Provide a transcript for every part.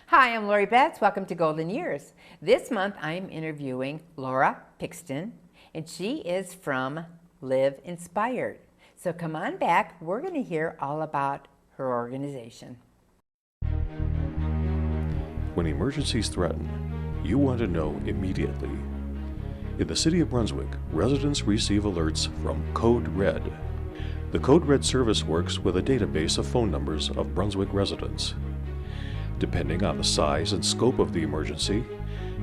Hi, I'm Lori Betts. Welcome to Golden Years. This month I'm interviewing Laura Pixton, and she is from Live Inspired. So come on back. We're going to hear all about her organization. When emergencies threaten, you want to know immediately. In the city of Brunswick, residents receive alerts from Code Red. The Code Red service works with a database of phone numbers of Brunswick residents. Depending on the size and scope of the emergency,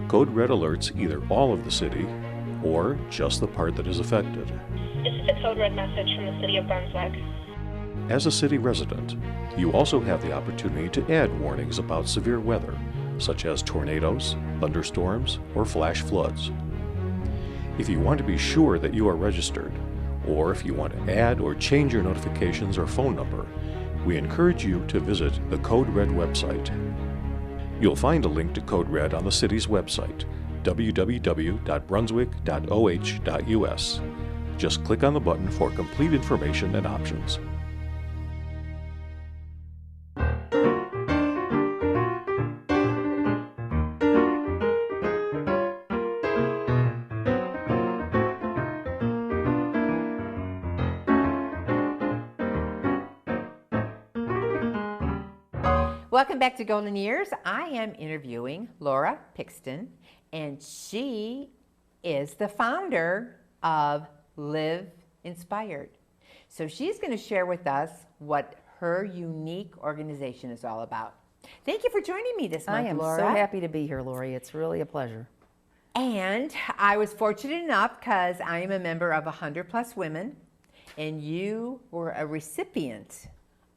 Code Red alerts either all of the city or just the part that is affected. This is a Code Red message from the city of Brunswick. As a city resident, you also have the opportunity to add warnings about severe weather, such as tornadoes, thunderstorms, or flash floods. If you want to be sure that you are registered, or if you want to add or change your notifications or phone number, we encourage you to visit the Code Red website. You'll find a link to Code Red on the city's website, www.brunswick.oh.us. Just click on the button for complete information and options. Welcome back to Golden Years. I am interviewing Laura Pixton, and she is the founder of Live Inspired. So she's going to share with us what her unique organization is all about. Thank you for joining me this month, I am Laura. so happy to be here, Lori. It's really a pleasure. And I was fortunate enough because I am a member of 100 Plus Women, and you were a recipient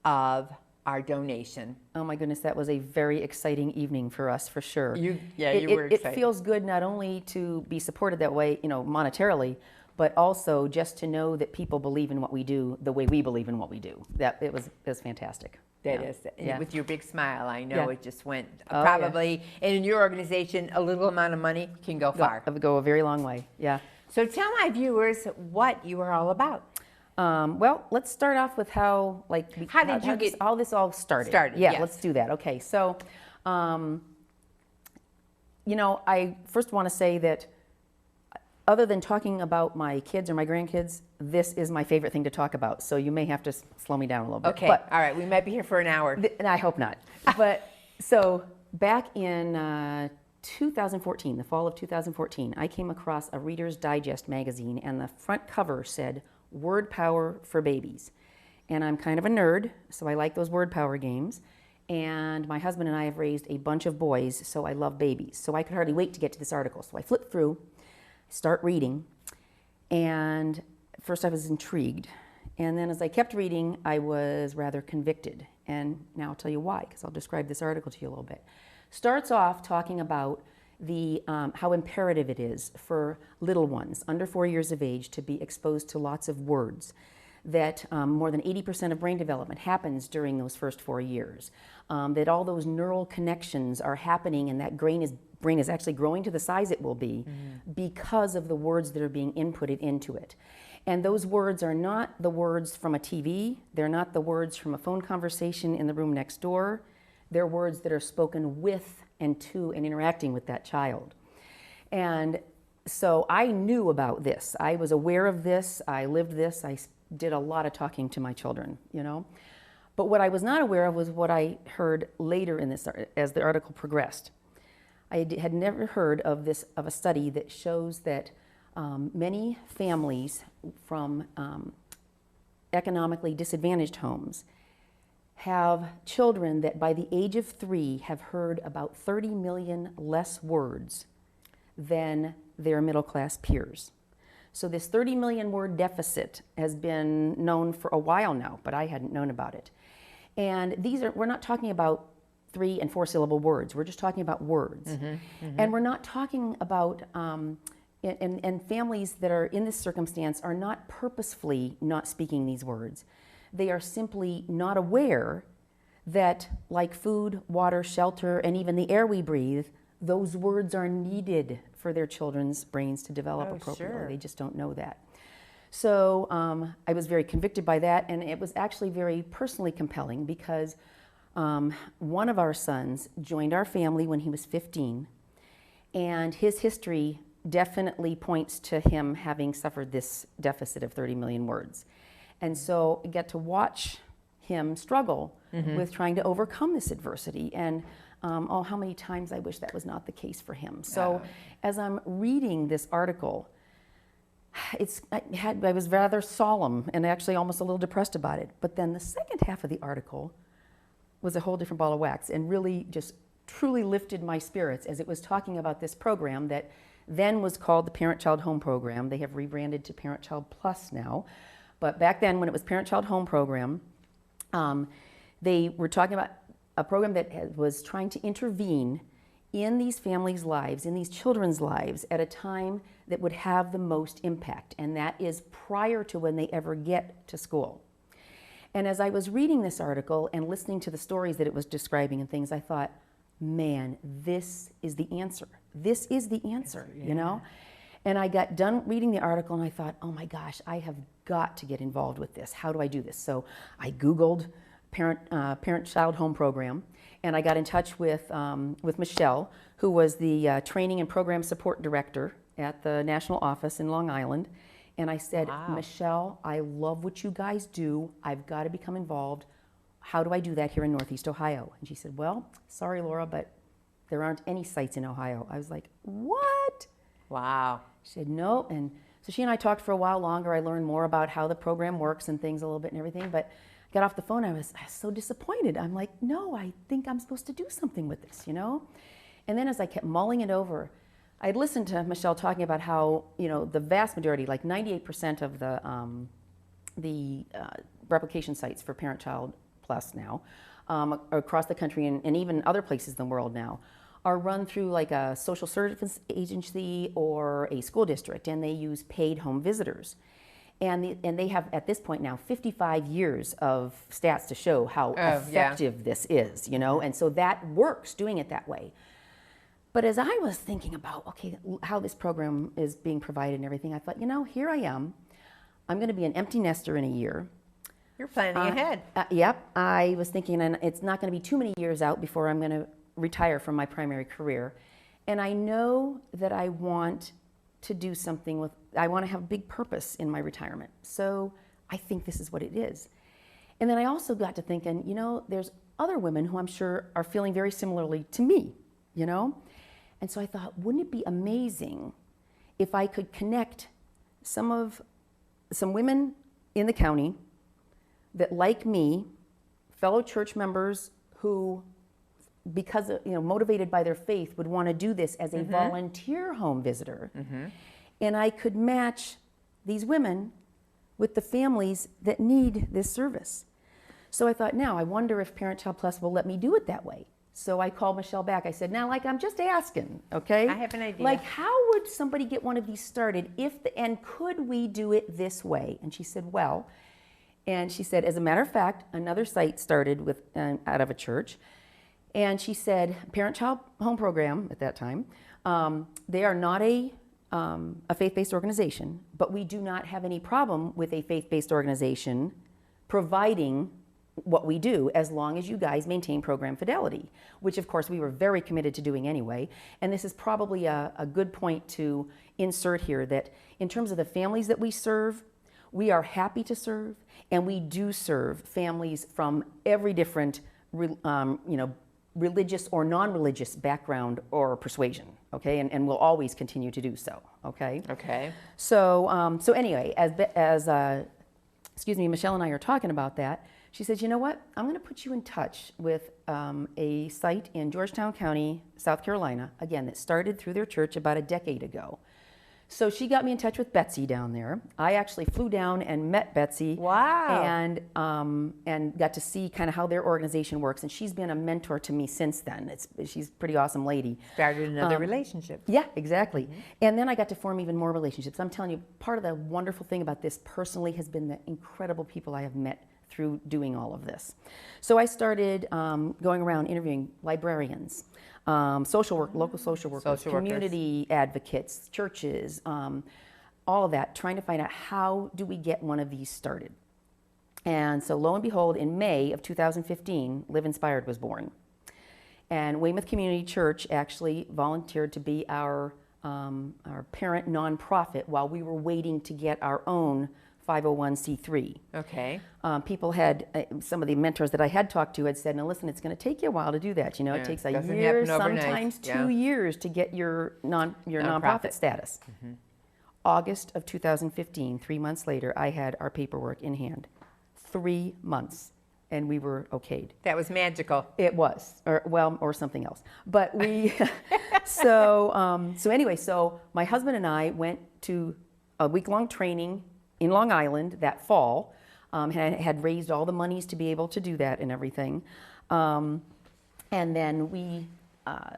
of our donation. Oh my goodness, that was a very exciting evening for us, for sure. You were excited. It feels good not only to be supported that way, monetarily, but also just to know that people believe in what we do the way we believe in what we do. It was fantastic. That Yeah. is, Yeah. with your big smile, I know Yeah. it just went Oh, probably, and in your organization, a little amount of money can go far. Go a very long way, yeah. So tell my viewers what you are all about. Well, let's start off with how this all started. Yeah, yes. let's do that. Okay, so, I first want to say that other than talking about my kids or my grandkids, this is my favorite thing to talk about. So you may have to slow me down a little bit. Okay, But, all right, we might be here for an hour. and I hope not. But so back in 2014, the fall of 2014, I came across a Reader's Digest magazine, and the front cover said, "Word Power for Babies." And I'm kind of a nerd, so I like those word power games. And my husband and I have raised a bunch of boys, so I love babies. So I could hardly wait to get to this article. So I flipped through, start reading, and first I was intrigued. And then as I kept reading, I was rather convicted. And now I'll tell you why, because I'll describe this article to you a little bit. Starts off talking about how imperative it is for little ones under 4 years of age to be exposed to lots of words, that more than 80% of brain development happens during those first 4 years, that all those neural connections are happening, and that brain is actually growing to the size it will be because of the words that are being inputted into it. And those words are not the words from a TV, they're not the words from a phone conversation in the room next door, they're words that are spoken with and to and interacting with that child. And so I knew about this. I was aware of this. I lived this. I did a lot of talking to my children, But what I was not aware of was what I heard later in this, as the article progressed. I had never heard of a study that shows that many families from economically disadvantaged homes have children that by the age of 3 have heard about 30 million less words than their middle class peers. So this 30 million word deficit has been known for a while now, but I hadn't known about it. And we're not talking about 3 and 4 syllable words, we're just talking about words. And we're not talking about, and families that are in this circumstance are not purposefully not speaking these words. They are simply not aware that, like food, water, shelter, and even the air we breathe, those words are needed for their children's brains to develop appropriately. Sure. They just don't know that. So I was very convicted by that, and it was actually very personally compelling because One of our sons joined our family when he was 15, and his history definitely points to him having suffered this deficit of 30 million words. And so I get to watch him struggle with trying to overcome this adversity. And oh, how many times I wish that was not the case for him. So as I'm reading this article, I was rather solemn and actually almost a little depressed about it. But then the second half of the article was a whole different ball of wax and really just truly lifted my spirits as it was talking about this program that then was called the Parent-Child Home Program. They have rebranded to Parent-Child Plus now. But back then, when it was Parent-Child Home Program, they were talking about a program that was trying to intervene in these families' lives, in these children's lives, at a time that would have the most impact, and that is prior to when they ever get to school. And as I was reading this article and listening to the stories that it was describing and things, I thought, man, this is the answer. This is the answer, you know? And I got done reading the article and I thought, oh my gosh, I have got to get involved with this. How do I do this? So I Googled Parent-Child Home Program, and I got in touch with Michelle, who was the Training and Program Support Director at the national office in Long Island. And I said, Michelle, I love what you guys do. I've got to become involved. How do I do that here in Northeast Ohio? And she said, well, sorry, Laura, but there aren't any sites in Ohio. I was like, what? Wow. She said, no. And so she and I talked for a while longer. I learned more about how the program works and things a little bit and everything. But I got off the phone. I was so disappointed. I'm like, no, I think I'm supposed to do something with this, you know? And then as I kept mulling it over, I'd listened to Michelle talking about how, you know, the vast majority, like 98% of the replication sites for Parent-Child Plus now, across the country and even other places in the world now, are run through like a social service agency or a school district, and they use paid home visitors. And they have, at this point now, 55 years of stats to show how effective this is, you know? And so that works, doing it that way. But as I was thinking about, okay, how this program is being provided and everything, I thought, you know, here I am. I'm going to be an empty nester in a year. You're planning ahead. Yep. I was thinking, and it's not going to be too many years out before I'm going to retire from my primary career. And I know that I want to do something I want to have a big purpose in my retirement. So I think this is what it is. And then I also got to thinking, you know, there's other women who I'm sure are feeling very similarly to me, you know? And so I thought, wouldn't it be amazing if I could connect some women in the county that, like me, fellow church members who, because of, you know, motivated by their faith, would want to do this as a volunteer home visitor. And I could match these women with the families that need this service. So I thought, now I wonder if Parent-Child Plus will let me do it that way. So I called Michelle back. I said, now, like, I'm just asking, okay? I have an idea. Like, how would somebody get one of these started and could we do it this way? And she said, well, and she said, as a matter of fact, another site started with out of a church. And she said, Parent-Child Home Program at that time, they are not a faith-based organization, but we do not have any problem with a faith-based organization providing what we do as long as you guys maintain program fidelity, which of course we were very committed to doing anyway. And this is probably a good point to insert here that in terms of the families that we serve, we are happy to serve, and we do serve families from every different religious or non-religious background or persuasion, okay? And we'll always continue to do so, okay? Okay. So anyway, as Michelle and I are talking about that, she says, you know what? I'm going to put you in touch with a site in Georgetown County, South Carolina, again, that started through their church about a decade ago. So she got me in touch with Betsy down there. I actually flew down and met Betsy. Wow. And got to see kind of how their organization works. And she's been a mentor to me since then. She's a pretty awesome lady. Started another relationship. Yeah, exactly. And then I got to form even more relationships. I'm telling you, part of the wonderful thing about this personally has been the incredible people I have met through doing all of this. So I started going around interviewing librarians, local social workers, community advocates, churches, all of that, trying to find out how do we get one of these started. And so lo and behold, in May of 2015, Live Inspired was born. And Weymouth Community Church actually volunteered to be our parent nonprofit while we were waiting to get our own 501c3. Okay. People had, some of the mentors that I had talked to had said, now listen, it's going to take you a while to do that. You know, Yeah, it takes a doesn't year, happen overnight. sometimes 2 Yeah. years to get your nonprofit status. August of 2015, 3 months later, I had our paperwork in hand. 3 months, and we were okayed. That was magical. It was, or something else. But we, so anyway, so my husband and I went to a week-long training in Long Island that fall, had raised all the monies to be able to do that and everything. And then we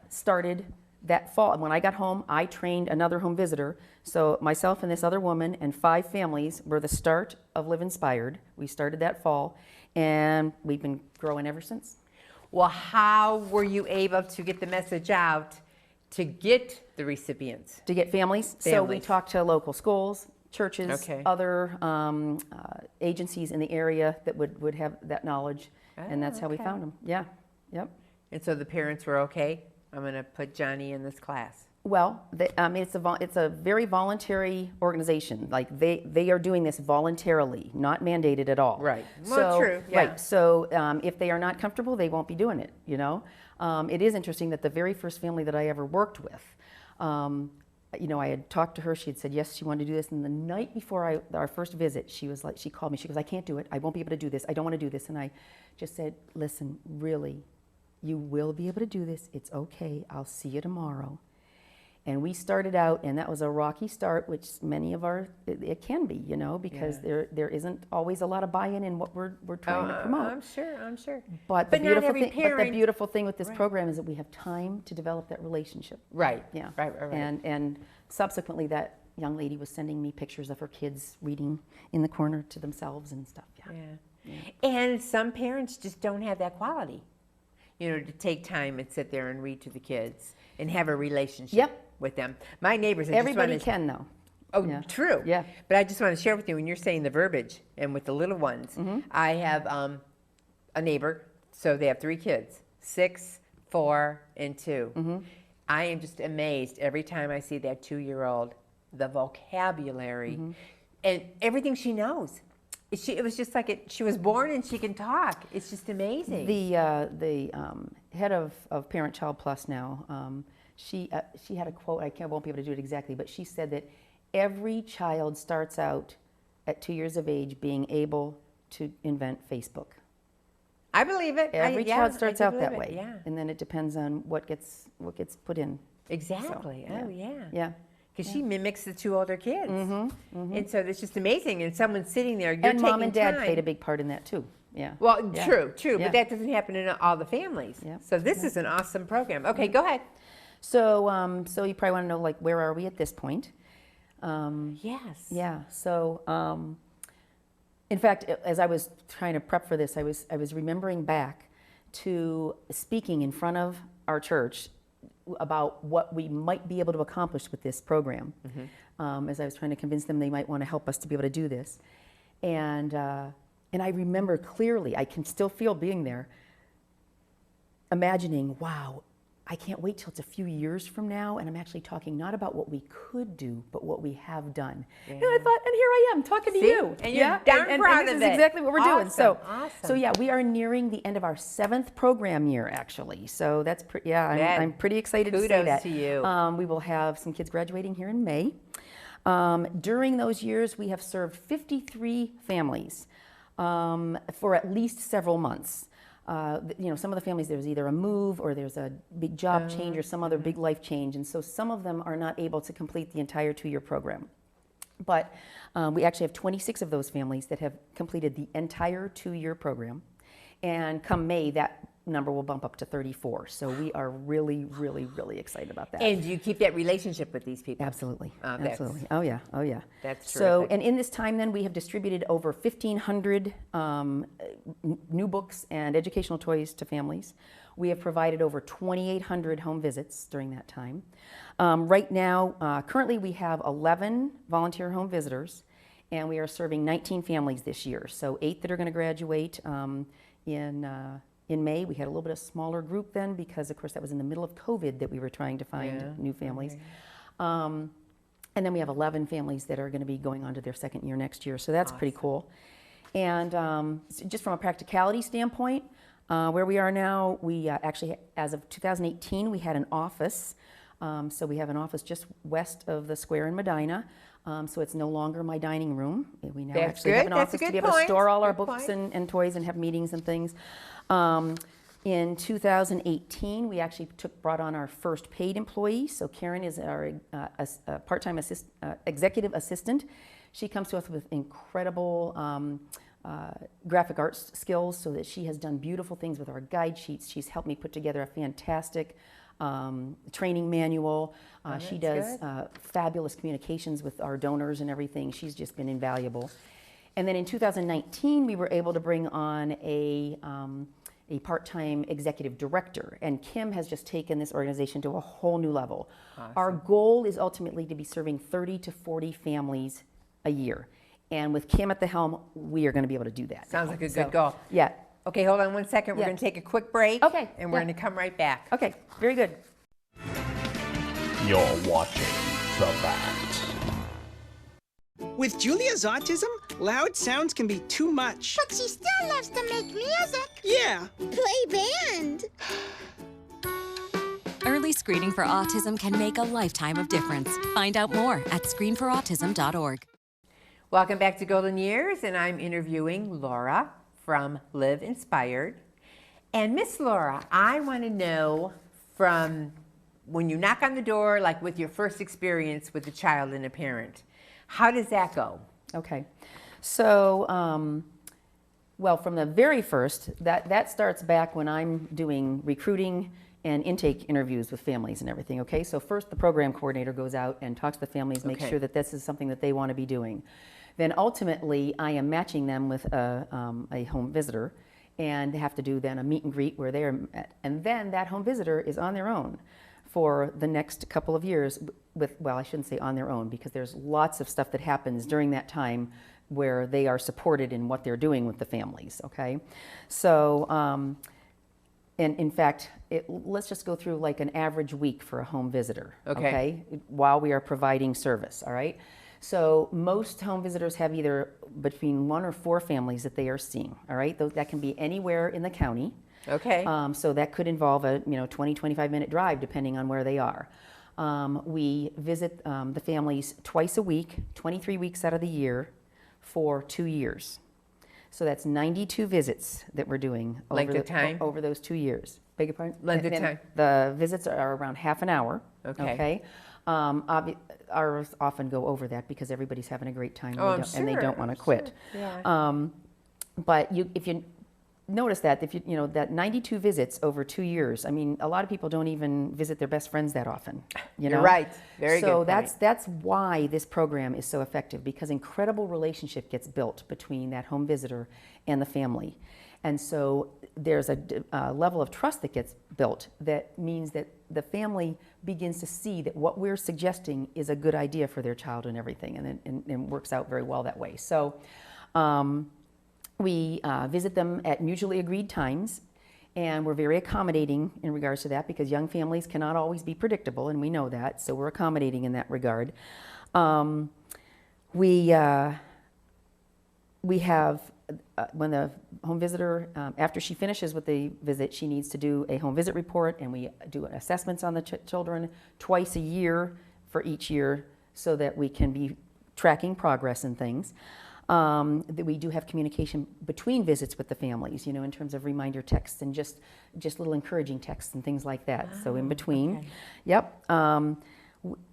started that fall. When I got home, I trained another home visitor. So myself and this other woman and 5 families were the start of Live Inspired. We started that fall, and we've been growing ever since. Well, how were you able to get the message out to get the recipients? To get families. So we Families. talked to local schools, churches, Okay. other agencies in the area that would have that knowledge, and that's how we okay. found them. Yeah, yep. And so the parents were okay? I'm going to put Johnny in this class. Well, it's a very voluntary organization. Like they are doing this voluntarily, not mandated at all. Right. Well, true, yeah. Right. So if they are not comfortable, they won't be doing it. You know, it is interesting that the very first family that I ever worked with, you know, I had talked to her. She had said yes, she wanted to do this. And the night before our first visit, she was like, she called me. She goes, I can't do it. I won't be able to do this. I don't want to do this. And I just said, listen, really, you will be able to do this. It's okay. I'll see you tomorrow. And we started out, and that was a rocky start, which many of it can be, you know, because there isn't always a lot of buy-in in what we're trying to promote. I'm sure. But the not every parent. But the beautiful thing with this program is that we have time to develop that relationship. Right. Yeah. Right. And subsequently, that young lady was sending me pictures of her kids reading in the corner to themselves and stuff. Yeah. And some parents just don't have that quality, you know, to take time and sit there and read to the kids and have a relationship with them. My neighbors, Everybody can, though. Oh, Yeah. true. Yeah. But I just want to share with you, when you're saying the verbiage and with the little ones, I have a neighbor, so they have 3 kids, 6, 4, and 2. I am just amazed every time I see that 2-year-old, the vocabulary and everything she knows. It was just like she was born and she can talk. It's just amazing. The head of Parent Child Plus now, she had a quote. I won't be able to do it exactly, but she said that every child starts out at 2 years of age being able to invent Facebook. I believe it. Every child starts out that way, Yeah. and then it depends on what gets put in. Exactly. So, Oh, yeah. Yeah. Because she mimics the 2 older kids. And so it's just amazing. And someone's sitting there, you're And taking mom and dad time. played a big part in that too. Yeah. Well, Yeah. true. Yeah. But that doesn't happen in all the families. Yeah. So this is an awesome program. Okay, go ahead. So so you probably want to know, like, where are we at this point? Yes. Yeah. So in fact, as I was trying to prep for this, I was remembering back to speaking in front of our church about what we might be able to accomplish with this program. As I was trying to convince them they might want to help us to be able to do this, and I remember clearly, I can still feel being there, imagining, wow, I can't wait till it's a few years from now, and I'm actually talking not about what we could do, but what we have done. And I thought, and here I am talking to See? you. And you're darn proud and this of is it. exactly what we're doing. So, Awesome. yeah, we are nearing the end of our 7th program year, actually. So that's I'm pretty excited to say kudos that. to you. We will have some kids graduating here in May. During those years, we have served 53 families for at least several months. You know, some of the families, there's either a move or there's a big job change or some other big life change. And so some of them are not able to complete the entire 2-year program. But we actually have 26 of those families that have completed the entire 2-year program. And come May, that number will bump up to 34. So we are really, really, really excited about that. And do you keep that relationship with these people? Absolutely. Oh, that's- Absolutely. Oh, yeah. Oh, yeah. That's so, terrific. and in this time, then, we have distributed over 1,500 new books and educational toys to families. We have provided over 2,800 home visits during that time. Right now, currently, we have 11 volunteer home visitors, and we are serving 19 families this year. So 8 that are going to graduate in May. We had a little bit of smaller group then because, of course, that was in the middle of COVID that we were trying to find new families. And then we have 11 families that are going to be going on to their second year next year. So that's pretty cool. And just from a practicality standpoint, where we are now, we actually, as of 2018, we had an office. So we have an office just west of the square in Medina. So it's no longer my dining room. We now That's actually good. have an That's a office to good be able to point. store all our Good books point. and toys and have meetings and things. In 2018, we actually brought on our first paid employee. So Karen is our part-time executive assistant. She comes to us with incredible graphic arts skills, so that she has done beautiful things with our guide sheets. She's helped me put together a fantastic training manual. She does fabulous communications with our donors and everything. She's just been invaluable. And then in 2019, we were able to bring on a part-time executive director, and Kim has just taken this organization to a whole new level. Awesome. Our goal is ultimately to be serving 30 to 40 families a year. And with Kim at the helm, we are going to be able to do that. Sounds like a good goal. Yeah. Okay, hold on one second. We're going to take a quick break. Okay, And we're going to come right back. Okay, very good. You're watching The Bat. With Julia's autism, loud sounds can be too much. But she still loves to make music. Yeah. Play band. Early screening for autism can make a lifetime of difference. Find out more at screenforautism.org. Welcome back to Golden Years, and I'm interviewing Laura from Live Inspired. And Miss Laura, I want to know from when you knock on the door, like with your first experience with a child and a parent, how does that go? Okay. So, well, from the very first, that starts back when I'm doing recruiting and intake interviews with families and everything, okay? So first the program coordinator goes out and talks to the families, makes sure that this is something that they want to be doing. Then ultimately, I am matching them with a home visitor, and they have to do then a meet and greet where they are met. And then that home visitor is on their own for the next couple of years with, well, I shouldn't say on their own, because there's lots of stuff that happens during that time where they are supported in what they're doing with the families, okay? So, and in fact, let's just go through like an average week for a home visitor, okay? While we are providing service, all right? So most home visitors have either between 1 or 4 families that they are seeing, all right? That can be anywhere in the county. Okay. So that could involve a 20, 25-minute drive depending on where they are. We visit the families twice a week, 23 weeks out of the year for 2 years. So that's 92 visits that we're doing over those 2 years. Beg your pardon? Length of time. The visits are around half an hour. Okay. Ours often go over that because everybody's having a great time and they don't want to quit. Sure. Yeah. But if you notice that, that 92 visits over 2 years, I mean, a lot of people don't even visit their best friends that often. You're right. Very good So point. that's why this program is so effective, because incredible relationship gets built between that home visitor and the family. And so there's a level of trust that gets built that means that the family begins to see that what we're suggesting is a good idea for their child and everything, and works out very well that way. So we visit them at mutually agreed times, and we're very accommodating in regards to that, because young families cannot always be predictable, and we know that, so we're accommodating in that regard. We have, when the home visitor, after she finishes with the visit, she needs to do a home visit report, and we do assessments on the children twice a year for each year, so that we can be tracking progress and things. That we do have communication between visits with the families, in terms of reminder texts and just little encouraging texts and things like that. So in between. Okay. Yep.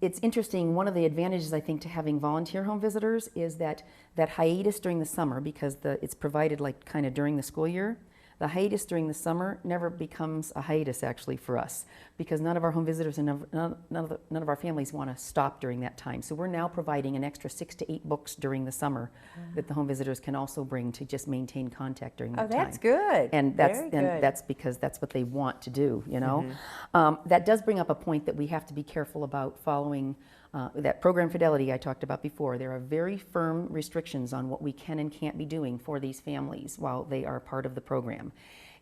It's interesting, one of the advantages, I think, to having volunteer home visitors is that hiatus during the summer, because it's provided like kind of during the school year, the hiatus during the summer never becomes a hiatus actually for us, because none of our home visitors and none of our families want to stop during that time. So we're now providing an extra 6 to 8 books during the summer that the home visitors can also bring to just maintain contact during that time. Oh, that's good. And Very good. that's because that's what they want to do, That does bring up a point that we have to be careful about following that program fidelity I talked about before. There are very firm restrictions on what we can and can't be doing for these families while they are part of the program.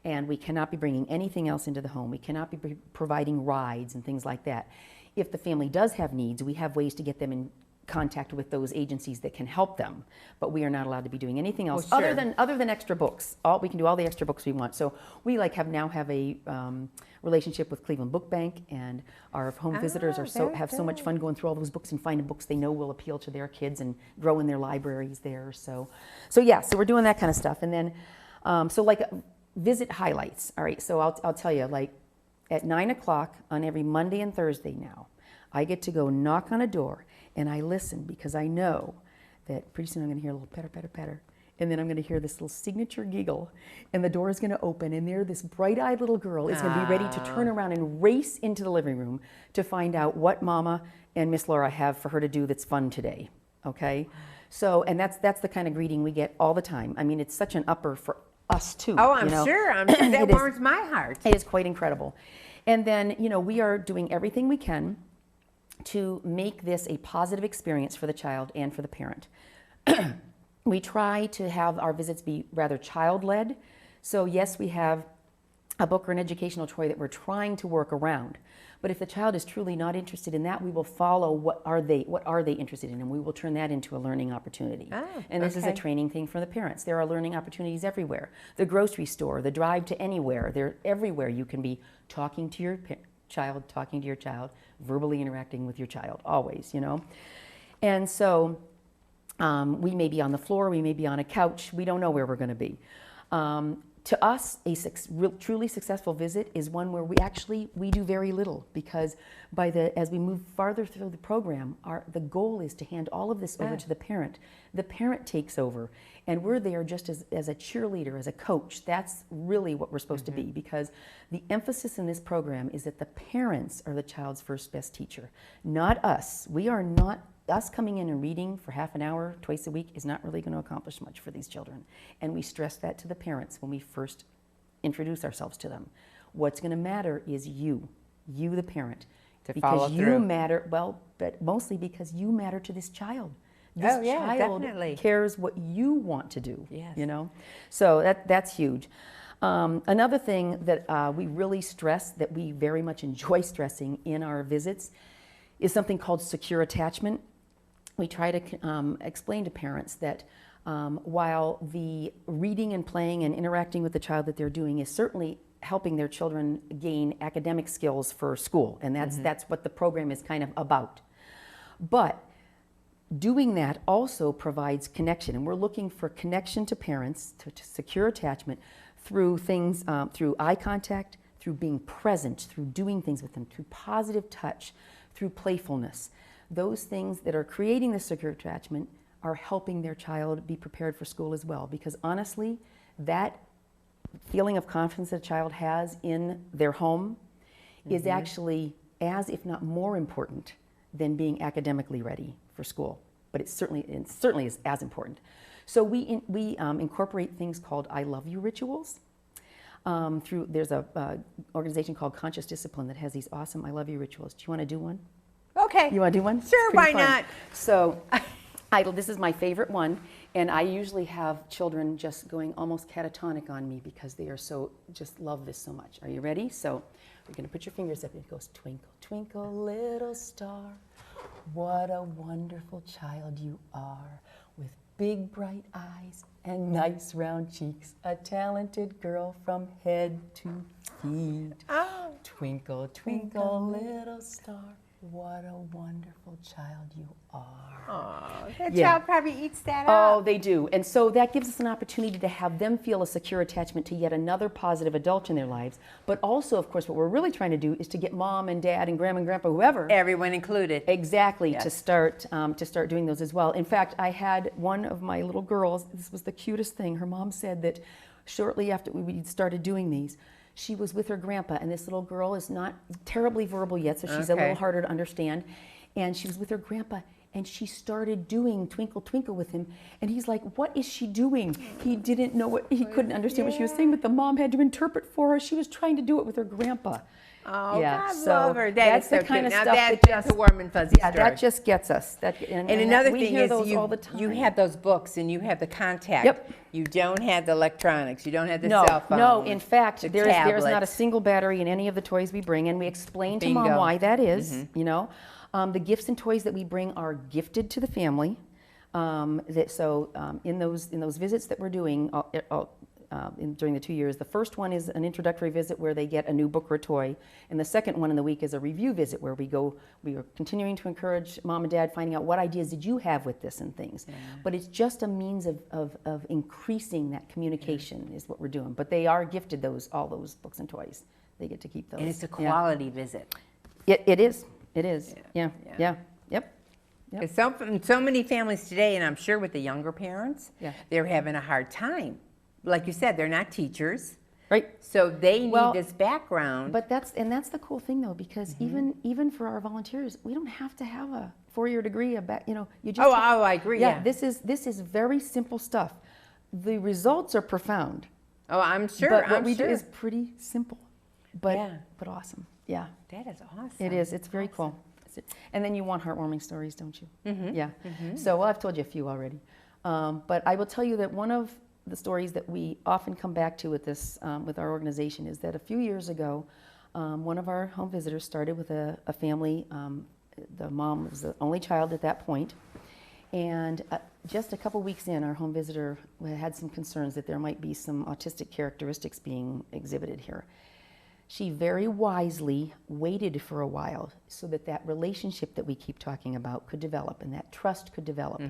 And we cannot be bringing anything else into the home. We cannot be providing rides and things like that. If the family does have needs, we have ways to get them in contact with those agencies that can help them, but we are not allowed to be doing anything else Well, sure. other than extra books. We can do all the extra books we want. So we now have a relationship with Cleveland Book Bank, and our home visitors very have so much fun going through all those books and finding books they know will appeal to their kids and grow in their libraries there. So we're doing that kind of stuff. And then visit highlights. All right, so I'll tell you, like at 9 o'clock on every Monday and Thursday now, I get to go knock on a door and I listen, because I know that pretty soon I'm going to hear a little patter, patter, patter. And then I'm going to hear this little signature giggle, and the door is going to open, and there this bright-eyed little girl is going to be ready to turn around and race into the living room to find out what Mama and Miss Laura have for her to do that's fun today, okay? So, and that's the kind of greeting we get all the time. I mean, it's such an upper for us, too. Oh, I'm sure. That warms my heart. It is quite incredible. And then, we are doing everything we can to make this a positive experience for the child and for the parent. We try to have our visits be rather child-led. So yes, we have a book or an educational toy that we're trying to work around. But if the child is truly not interested in that, we will follow what are they interested in, and we will turn that into a learning opportunity. And this is a training thing for the parents. There are learning opportunities everywhere. The grocery store, the drive to anywhere, they're everywhere. You can be talking to your child, verbally interacting with your child, always, And so we may be on the floor, we may be on a couch, we don't know where we're going to be. To us, a truly successful visit is one where we do very little, because as we move farther through the program, the goal is to hand all of this over to the parent. The parent takes over, and we're there just as a cheerleader, as a coach. That's really what we're supposed to be, because the emphasis in this program is that the parents are the child's first best teacher, not us. Us coming in and reading for half an hour twice a week is not really going to accomplish much for these children. And we stress that to the parents when we first introduce ourselves to them. What's going to matter is you the parent. Follow through. But mostly because you matter to this child. This child definitely cares what you want to do. Yes. So that's huge. Another thing that we really stress, that we very much enjoy stressing in our visits, is something called secure attachment. We try to explain to parents that while the reading and playing and interacting with the child that they're doing is certainly helping their children gain academic skills for school, and that's what the program is kind of about. But doing that also provides connection, and we're looking for connection to parents, to secure attachment through things, through eye contact, through being present, through doing things with them, through positive touch, through playfulness. Those things that are creating the secure attachment are helping their child be prepared for school as well. Because honestly, that feeling of confidence that a child has in their home is actually as, if not more important than being academically ready for school. But it certainly is as important. So we incorporate things called I love you rituals. There's a organization called Conscious Discipline that has these awesome I love you rituals. Do you want to do one? Okay. You want to do one? Sure, why not? So, this is my favorite one, and I usually have children just going almost catatonic on me because they just love this so much. Are you ready? So, we're going to put your fingers up, and it goes, twinkle, twinkle, little star, what a wonderful child you are, with big bright eyes and nice round cheeks, a talented girl from head to feet. Oh. Twinkle, twinkle, little star, what a wonderful child you are. Oh, that child probably eats that up. Oh, they do. And so that gives us an opportunity to have them feel a secure attachment to yet another positive adult in their lives. But also, of course, what we're really trying to do is to get mom and dad and grandma and grandpa, whoever. Everyone included. Exactly, yes. to start doing those as well. In fact, I had one of my little girls, this was the cutest thing. Her mom said that shortly after we started doing these, she was with her grandpa, and this little girl is not terribly verbal yet, so she's a little harder to understand. And she was with her grandpa, and she started doing Twinkle Twinkle with him, and he's like, what is she doing? He didn't know he couldn't understand what she was saying, but the mom had to interpret for her. She was trying to do it with her grandpa. Oh, Yeah, God, so love her. That that's is the so kind cute. of Now stuff that's that just a warm and fuzzy Yeah, story. that just gets us. And another we thing hear is those all the time. you have those books and you have the contact. Yep. You don't have the electronics. You don't have the No, cell phone. no. In fact, the there's not a tablets. single battery in any of the toys we bring, and we explain to Mom Bingo. why that is. You know, the gifts and toys that we bring are gifted to the family. In those visits that we're doing during the 2 years, the first one is an introductory visit where they get a new book or a toy, and the second one in the week is a review visit where we are continuing to encourage Mom and Dad, finding out what ideas did you have with this and things. But it's just a means of increasing that communication is what we're doing. But they are gifted all those books and toys. They get to keep those. And it's a quality visit. It is. It is. Yeah. Yep. Because so many families today, and I'm sure with the younger parents, Yeah. they're having a hard time. Like you said, they're not teachers. Right. So they need Well, this background. But that's the cool thing though, because even for our volunteers, we don't have to have a 4-year degree. You just I agree. Yeah. This is very simple stuff. The results are profound. Oh, I'm sure. But what I'm we do sure. is pretty simple, but Yeah. awesome. Yeah, That is awesome. it is. It's very cool. And then you want heartwarming stories, don't you? Yeah. So I've told you a few already, but I will tell you that one of the stories that we often come back to with this with our organization is that a few years ago, one of our home visitors started with a family. The mom was the only child at that point, and just a couple weeks in, our home visitor had some concerns that there might be some autistic characteristics being exhibited here. She very wisely waited for a while so that relationship that we keep talking about could develop and that trust could develop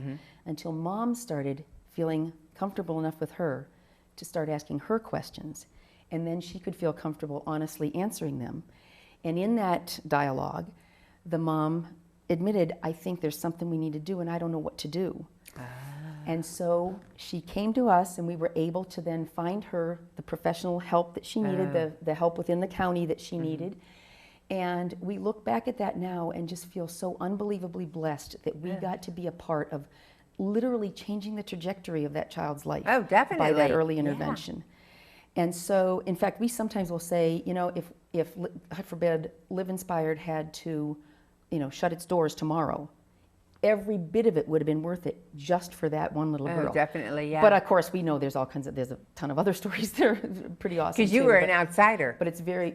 until Mom started feeling comfortable enough with her to start asking her questions. And then she could feel comfortable honestly answering them. And in that dialogue, the mom admitted, I think there's something we need to do and I don't know what to do. And so she came to us and we were able to then find her the professional help that she needed, the help within the county that she needed. And we look back at that now and just feel so unbelievably blessed that we got to be a part of literally changing the trajectory of that child's life. Oh, definitely. By that early intervention. And so, in fact, we sometimes will say, if God forbid, Live Inspired had to, shut its doors tomorrow, every bit of it would have been worth it just for that one little girl. Oh, definitely, yeah. But of course, we know there's a ton of other stories that are pretty awesome. Because you were an outsider. But it's very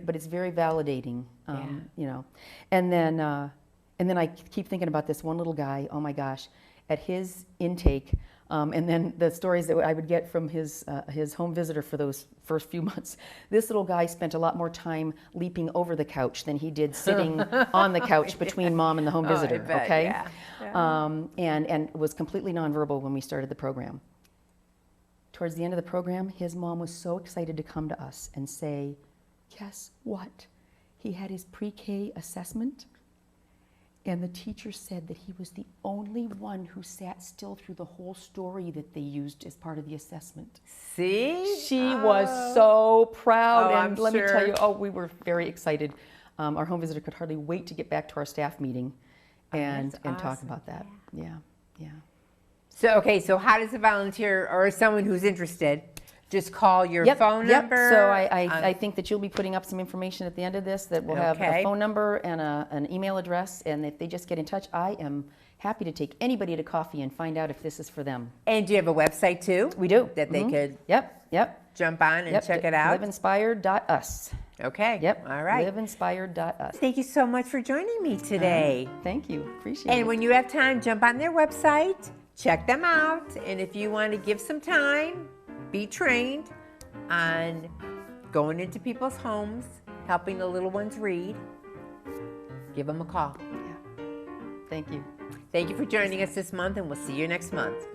validating, And then I keep thinking about this one little guy. Oh my gosh, at his intake, and then the stories that I would get from his home visitor for those first few months. This little guy spent a lot more time leaping over the couch than he did sitting on the couch between Mom and the home visitor. I bet, okay, yeah. And was completely nonverbal when we started the program. Towards the end of the program, his mom was so excited to come to us and say, guess what? He had his pre-K assessment, and the teacher said that he was the only one who sat still through the whole story that they used as part of the assessment. See? She was so proud, Oh, and I'm let me tell sure. you, we were very excited. Our home visitor could hardly wait to get back to our staff meeting and talk awesome. about that. Yeah. So how does a volunteer or someone who's interested just call your phone number? So I think that you'll be putting up some information at the end of this that will have Okay. a phone number and an email address, and if they just get in touch, I am happy to take anybody to coffee and find out if this is for them. And do you have a website too? We do. That they could Yep. jump on and check it out? Liveinspired.us. Okay. Yep. All right. Liveinspired.us. Thank you so much for joining me today. Thank you. Appreciate it. And when you have time, jump on their website, check them out, and if you want to give some time, be trained on going into people's homes, helping the little ones read, give them a call. Thank you. Thank you for joining us this month, and we'll see you next month.